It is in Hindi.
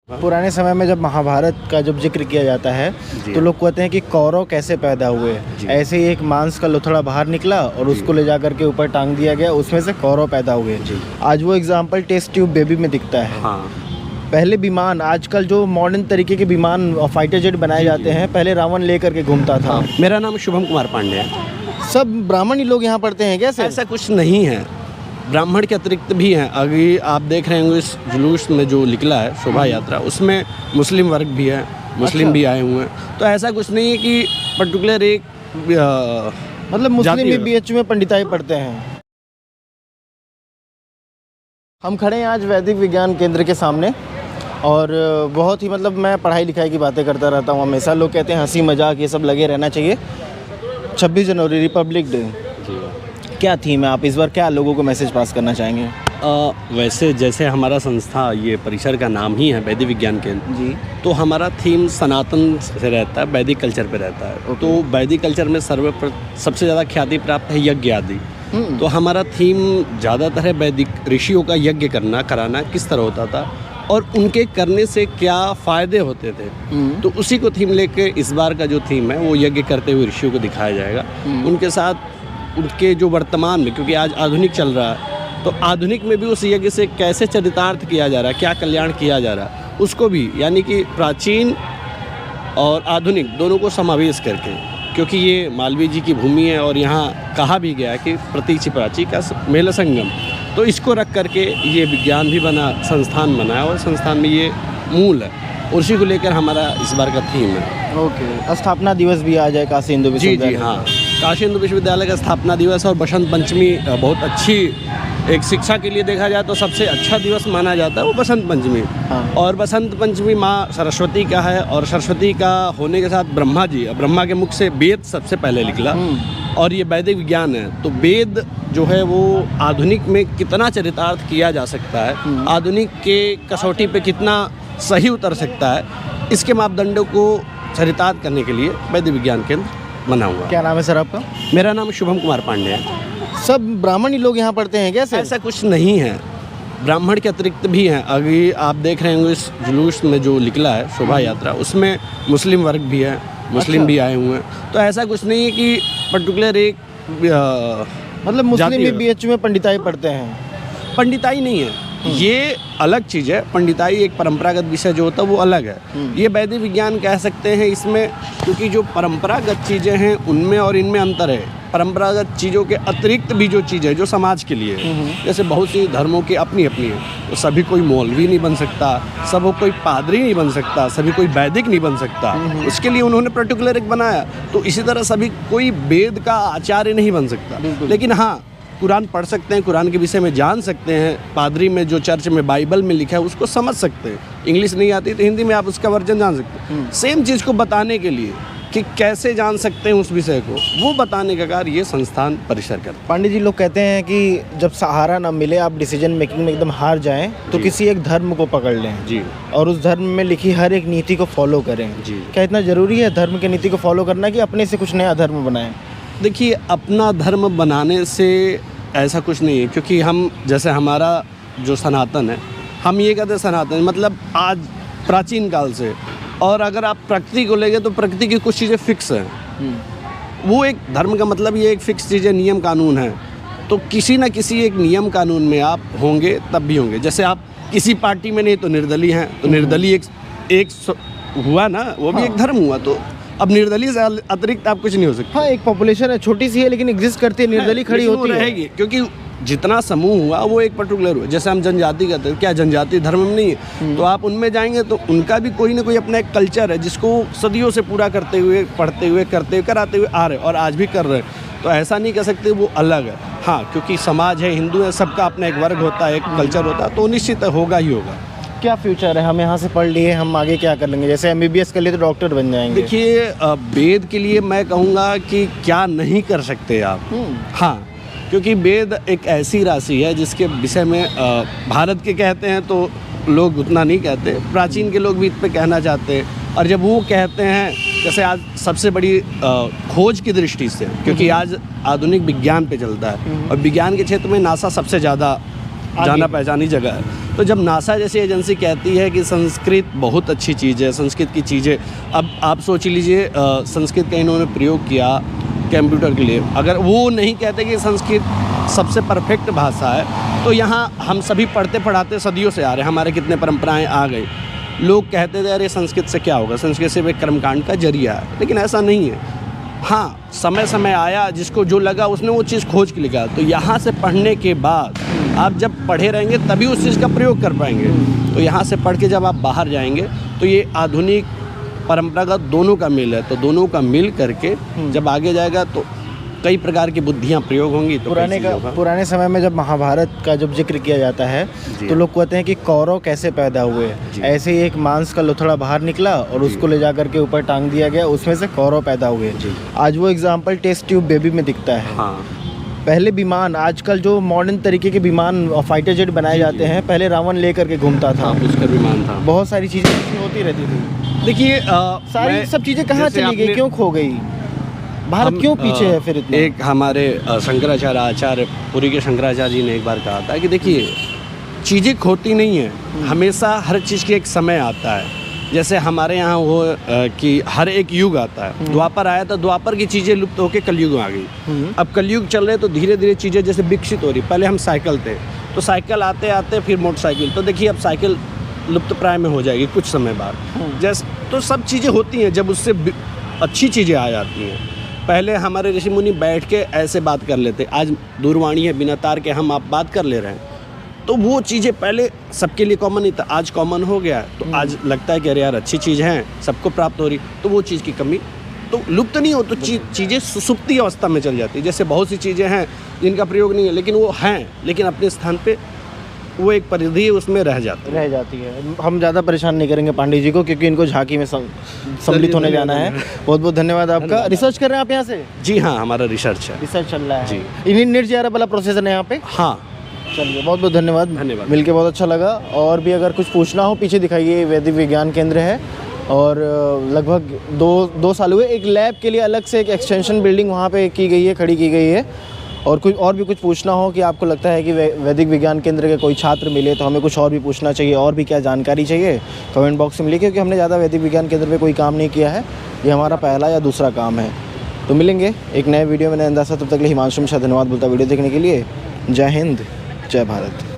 पुराने समय में जब महाभारत का जब जिक्र किया जाता है तो लोग कहते हैं कि कौरव कैसे पैदा हुए। ऐसे ही एक मांस का लोथड़ा बाहर निकला और उसको ले जाकर के ऊपर टांग दिया गया, उसमें से कौरव पैदा हुए। आज वो एग्जाम्पल टेस्ट ट्यूब बेबी में दिखता है। पहले विमान, आजकल जो मॉडर्न तरीके के विमान फाइटर जेट बनाए जाते हैं, पहले रावण लेकर के घूमता था। मेरा नाम शुभम कुमार पांडे है। सब ब्राह्मण ही लोग यहाँ पढ़ते हैं क्या? ऐसा कुछ नहीं है, ब्राह्मण के अतिरिक्त भी हैं। अभी आप देख रहे होंगे इस जुलूस में जो निकला है शोभा यात्रा, उसमें मुस्लिम वर्ग भी है, मुस्लिम भी आए हुए हैं। तो ऐसा कुछ नहीं है कि पर्टिकुलर एक मतलब मुस्लिम भी बीएचयू में पंडिताई पढ़ते हैं। हम खड़े हैं आज वैदिक विज्ञान केंद्र के सामने और बहुत ही मतलब मैं पढ़ाई लिखाई की बातें करता रहता हूँ हमेशा। लोग कहते हैं हंसी मजाक ये सब लगे रहना चाहिए। 26 जनवरी रिपब्लिक डे, क्या थीम है? आप इस बार क्या लोगों को मैसेज पास करना चाहेंगे? वैसे जैसे हमारा संस्था, ये परिसर का नाम ही है वैदिक विज्ञान केंद्र जी, तो हमारा थीम सनातन से रहता है, वैदिक कल्चर पे रहता है। तो वैदिक कल्चर में सबसे ज़्यादा ख्याति प्राप्त है यज्ञ आदि। तो हमारा थीम ज़्यादातर है वैदिक ऋषियों का यज्ञ कराना किस तरह होता था और उनके करने से क्या फ़ायदे होते थे। तो उसी को थीम लेके इस बार का जो थीम है वो यज्ञ करते हुए ऋषियों को दिखाया जाएगा। उनके साथ उनके जो वर्तमान में, क्योंकि आज आधुनिक चल रहा है, तो आधुनिक में भी उस यज्ञ से कैसे चरितार्थ किया जा रहा है, क्या कल्याण किया जा रहा है, उसको भी, यानी कि प्राचीन और आधुनिक दोनों को समावेश करके, क्योंकि ये मालवीय जी की भूमि है और यहाँ कहा भी गया है कि प्रतीचि प्राची का मेल संगम। तो इसको रख करके ये विज्ञान भी बना, संस्थान बना है और संस्थान में ये मूल है। उसी को लेकर हमारा इस बार का थीम है। ओके, स्थापना दिवस भी आ जाए काशी हिंदू विश्वविद्यालय। जी हाँ, काशी हिंदू विश्वविद्यालय का स्थापना दिवस और बसंत पंचमी बहुत अच्छी, एक शिक्षा के लिए देखा जाए तो सबसे अच्छा दिवस माना जाता है वो बसंत पंचमी। और बसंत पंचमी माँ सरस्वती का है और सरस्वती का होने के साथ ब्रह्मा के मुख से वेद सबसे पहले निकला और ये वैदिक विज्ञान है। तो वेद जो है वो आधुनिक में कितना चरितार्थ किया जा सकता है, आधुनिक के कसौटी पे कितना सही उतर सकता है, इसके मापदंडों को चरितार्थ करने के लिए वैदिक विज्ञान केंद्र बना हुआ है। क्या नाम है सर आपका? मेरा नाम शुभम कुमार पांडे है। सब ब्राह्मण ही लोग यहाँ पढ़ते हैं क्या? ऐसा कुछ नहीं है, ब्राह्मण के अतिरिक्त भी हैं। अभी आप देख रहे होंगे इस जुलूस में जो निकला है शोभा यात्रा, उसमें मुस्लिम वर्ग भी है, मुस्लिम भी आए हुए हैं। तो ऐसा कुछ नहीं है कि पर्टिकुलर एक मतलब मुस्लिम भी बीएचयू में पंडिताई पढ़ते हैं। पंडिताई नहीं है, ये अलग चीज़ है। पंडिताई एक परंपरागत विषय जो होता है वो अलग है। ये वैदिक विज्ञान कह सकते हैं इसमें, क्योंकि जो परंपरागत चीज़ें हैं उनमें और इनमें अंतर है। परंपरागत चीज़ों के अतिरिक्त भी जो चीज़ है जो समाज के लिए, जैसे बहुत सी धर्मों की अपनी अपनी है, तो सभी कोई मौलवी नहीं बन सकता, सब कोई पादरी नहीं बन सकता, सभी कोई वैदिक नहीं बन सकता, उसके लिए उन्होंने पर्टिकुलर एक बनाया। तो इसी तरह सभी कोई वेद का आचार्य नहीं बन सकता, लेकिन हाँ कुरान पढ़ सकते हैं, कुरान के विषय में जान सकते हैं, पादरी में जो चर्च में बाइबल में लिखा है उसको समझ सकते हैं। इंग्लिश नहीं आती तो हिंदी में आप उसका वर्जन जान सकते हैं। सेम चीज़ को बताने के लिए कि कैसे जान सकते हैं उस विषय को, वो बताने का कार्य ये संस्थान परिसर करता है। पांडे जी, लोग कहते हैं कि जब सहारा ना मिले, आप डिसीजन मेकिंग में एकदम हार जाएं, तो किसी एक धर्म को पकड़ लें जी, और उस धर्म में लिखी हर एक नीति को फॉलो करें जी। क्या इतना ज़रूरी है धर्म की नीति को फॉलो करना कि अपने से कुछ नया धर्म बनाएं? देखिए, अपना धर्म बनाने से ऐसा कुछ नहीं है, क्योंकि हम, जैसे हमारा जो सनातन है, हम ये कहते हैं सनातन मतलब आज प्राचीन काल से, और अगर आप प्रकृति को लेंगे तो प्रकृति की कुछ चीज़ें फिक्स हैं। वो एक धर्म का मतलब ये एक फिक्स चीज़ें, नियम कानून है। तो किसी न किसी एक नियम कानून में आप होंगे तब भी होंगे। जैसे आप किसी पार्टी में नहीं तो निर्दलीय हैं, तो निर्दलीय एक हुआ ना, वो भी एक धर्म हुआ। तो अब निर्दलीय से अतिरिक्त आप कुछ नहीं हो सकते। हाँ, एक पॉपुलेशन है, छोटी सी है लेकिन एग्जिस्ट करती है, निर्दलीय खड़ी होती रहेगी, क्योंकि जितना समूह हुआ वो एक पर्टिकुलर हुआ। जैसे हम जनजाति कहते हैं, क्या जनजाति धर्म में नहीं है? तो आप उनमें जाएंगे तो उनका भी कोई ना कोई अपना एक कल्चर है जिसको सदियों से पूरा करते हुए, पढ़ते हुए, करते हुए, कराते हुए आ रहे और आज भी कर रहे हैं। तो ऐसा नहीं कह सकते वो अलग है। हाँ, क्योंकि समाज है, हिंदू है, सबका अपना एक वर्ग होता है, एक कल्चर होता है, तो निश्चित होगा ही होगा। क्या फ्यूचर है? हम यहाँ से पढ़ लिए, हम आगे क्या कर लेंगे? जैसे MBBS कर लिए तो डॉक्टर बन जाएंगे। देखिए, वेद के लिए मैं कहूँगा कि क्या नहीं कर सकते आप। हाँ, क्योंकि वेद एक ऐसी राशि है जिसके विषय में भारत के कहते हैं तो लोग उतना नहीं कहते, प्राचीन के लोग भी इस पर कहना चाहते हैं। और जब वो कहते हैं, जैसे आज सबसे बड़ी खोज की दृष्टि से, क्योंकि आज आधुनिक विज्ञान पे चलता है और विज्ञान के क्षेत्र में नासा सबसे ज़्यादा जाना पहचानी जगह है। तो जब नासा जैसी एजेंसी कहती है कि संस्कृत बहुत अच्छी चीज़ है, संस्कृत की चीज़ें, अब आप सोच लीजिए संस्कृत का इन्होंने प्रयोग किया कंप्यूटर के लिए, अगर वो नहीं कहते कि संस्कृत सबसे परफेक्ट भाषा है, तो यहाँ हम सभी पढ़ते पढ़ाते सदियों से आ रहे हैं, हमारे कितने परंपराएं आ गई। लोग कहते थे अरे संस्कृत से क्या होगा, संस्कृत सिर्फ एक कर्मकांड का जरिया है, लेकिन ऐसा नहीं है। हाँ, समय आया जिसको जो लगा उसने वो चीज़ खोज के लिखा। तो यहाँ से पढ़ने के बाद आप जब पढ़े रहेंगे तभी उस चीज़ का प्रयोग कर पाएंगे। तो यहाँ से पढ़ के जब आप बाहर जाएंगे तो ये आधुनिक परंपरागत दोनों का मेल है, तो दोनों का मिल करके जब आगे जाएगा तो कई प्रकार की बुद्धियाँ प्रयोग होंगी। तो पुराने समय में जब महाभारत का जब जिक्र किया जाता है तो लोग कहते हैं कि कौरव कैसे पैदा हुए, ऐसे ही एक मांस का लोथड़ा बाहर निकला और उसको ले जा करके ऊपर टांग दिया गया, उसमें से कौरव पैदा हुए। आज वो एग्जाम्पल टेस्ट ट्यूब बेबी में दिखता है। हाँ। पहले विमान, आजकल जो मॉडर्न तरीके के विमान फाइटर जेट बनाए जाते हैं, पहले रावण लेकर के घूमता था, उसका विमान था, बहुत सारी चीज़ें होती रहती थी। देखिए सारी सब चीज़ें कहाँ चली गई, क्यों खो गई, भारत क्यों पीछे है फिर इतना? एक हमारे शंकराचार्य आचार्य पुरी के शंकराचार्य जी ने एक बार कहा था कि देखिए चीज़ें खोती नहीं है, हमेशा हर चीज़ की एक समय आता है। जैसे हमारे यहाँ वो कि हर एक युग आता है, द्वापर आया तो द्वापर की चीज़ें लुप्त होकर कलयुग आ गई। अब कलयुग चल रहे तो धीरे धीरे चीज़ें जैसे विकसित हो रही। पहले हम साइकिल थे तो साइकिल आते आते फिर मोटरसाइकिल, तो देखिए अब साइकिल लुप्त प्राय में हो जाएगी कुछ समय बाद। जैसे तो सब चीज़ें होती हैं जब उससे अच्छी चीज़ें आ जाती हैं। पहले हमारे ऋषि मुनि बैठ के ऐसे बात कर लेते, आज दूरवाणी है, बिना तार के हम आप बात कर ले रहे हैं। तो वो चीज़ें पहले सबके लिए कॉमन नहीं था, आज कॉमन हो गया। तो आज लगता है कि अरे यार अच्छी चीज़ है, सबको प्राप्त हो रही, तो वो चीज़ की कमी तो लुप्त नहीं हो, तो चीज़ें सुसुप्ति अवस्था में चल जाती है। जैसे बहुत सी चीज़ें हैं जिनका प्रयोग नहीं है लेकिन वो हैं, लेकिन अपने स्थान पे वो एक परिधि उसमें रह जाती है। हम ज़्यादा परेशान नहीं करेंगे पांडे जी को, क्योंकि इनको झांकी में सम्मिलित होने जाना है। बहुत बहुत धन्यवाद आपका। रिसर्च कर रहे हैं आप यहाँ से? जी हाँ, हमारा रिसर्च है, रिसर्च चल रहा है जी। इन्हीं नेट JRF वाला प्रोसेसर है यहाँ पे? हाँ, चलिए बहुत बहुत धन्यवाद। मिलके बहुत अच्छा लगा। और भी अगर कुछ पूछना हो पीछे दिखाइए, वैदिक विज्ञान केंद्र है और लगभग दो साल हुए। एक लैब के लिए अलग से एक एक्सटेंशन बिल्डिंग वहाँ पे की गई है, खड़ी की गई है। और भी कुछ पूछना हो कि आपको लगता है कि वैदिक विज्ञान केंद्र के कोई छात्र मिले तो हमें कुछ और भी पूछना चाहिए, और भी क्या जानकारी चाहिए, कमेंट बॉक्स में लिखिए, क्योंकि हमने ज़्यादा वैदिक विज्ञान केंद्र पे कोई काम नहीं किया है, ये हमारा पहला या दूसरा काम है। तो मिलेंगे एक नए वीडियो में नए अंदाज़। तब तक के लिए हिमांशु मिश्रा धन्यवाद बोलता वीडियो देखने के लिए। जय हिंद, जय भारत।